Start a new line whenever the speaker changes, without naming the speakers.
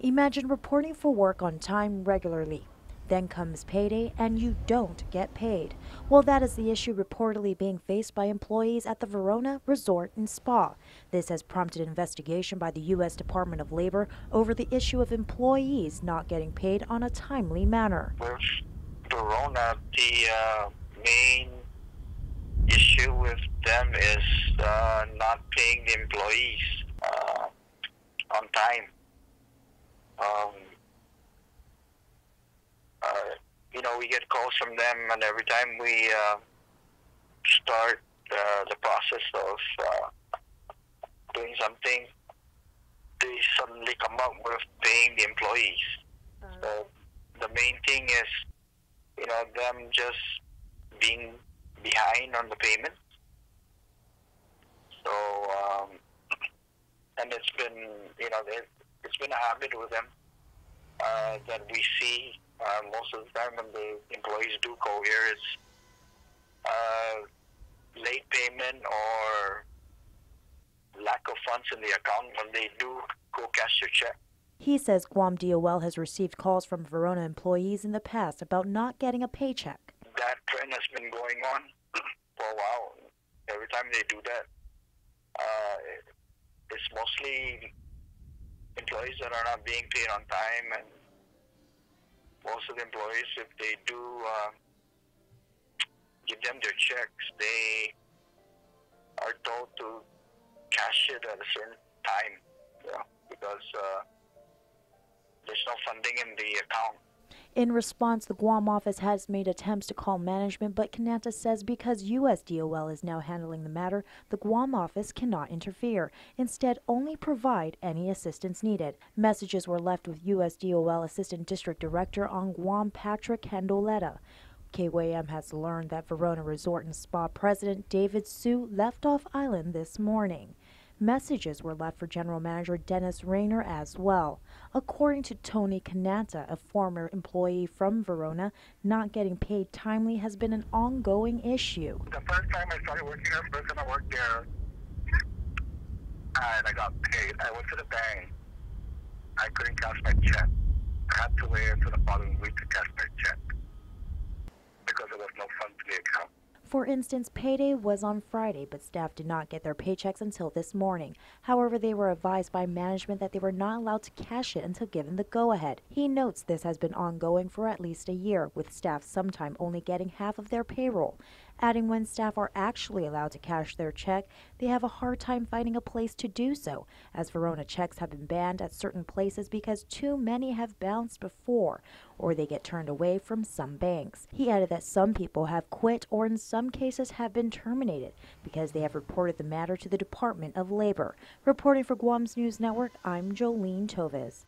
Imagine reporting for work on time regularly. Then comes payday and you don't get paid. Well, that is the issue reportedly being faced by employees at the Verona Resort and Spa. This has prompted investigation by the U.S. Department of Labor over the issue of employees not getting paid on a timely manner.
With Verona, the main issue with them is not paying the employees on time. We get calls from them, and every time we start the process of doing something, they suddenly come up with paying the employees. So the main thing is, them just being behind on the payments. So, and it's been a habit with them that we see most of the time when the employees do go here. It's late payment or lack of funds in the account when they do go cash their check.
He says Guam DOL has received calls from Verona employees in the past about not getting a paycheck.
That trend has been going on for a while. Every time they do that, it's mostly employees that are not being paid on time, and most of the employees, if they do give them their checks, they are told to cash it at a certain time, because there's no funding in the account.
In response, the Guam office has made attempts to call management, but Quinata says because U.S. DOL is now handling the matter, the Guam office cannot interfere. Instead, only provide any assistance needed. Messages were left with U.S. DOL Assistant District Director on Guam, Patrick Candoletta. KYM has learned that Verona Resort and Spa President David Su left off island this morning. Messages were left for General Manager Dennis Rayner as well. According to Tony Quinata, a former employee from Verona, not getting paid timely has been an ongoing issue.
The first time I started working there, first time I worked there, and I got paid, I went to the bank. I couldn't cash my check. I had to wait until the following week to cash my check because there was no funds in the account.
For instance, payday was on Friday, but staff did not get their paychecks until this morning. However, they were advised by management that they were not allowed to cash it until given the go-ahead. He notes this has been ongoing for at least a year, with staff sometime only getting half of their payroll. Adding when staff are actually allowed to cash their check, they have a hard time finding a place to do so, as Verona checks have been banned at certain places because too many have bounced before, or they get turned away from some banks. He added that some people have quit or in some cases have been terminated because they have reported the matter to the Department of Labor. Reporting for Guam's News Network, I'm Jolene Tovis.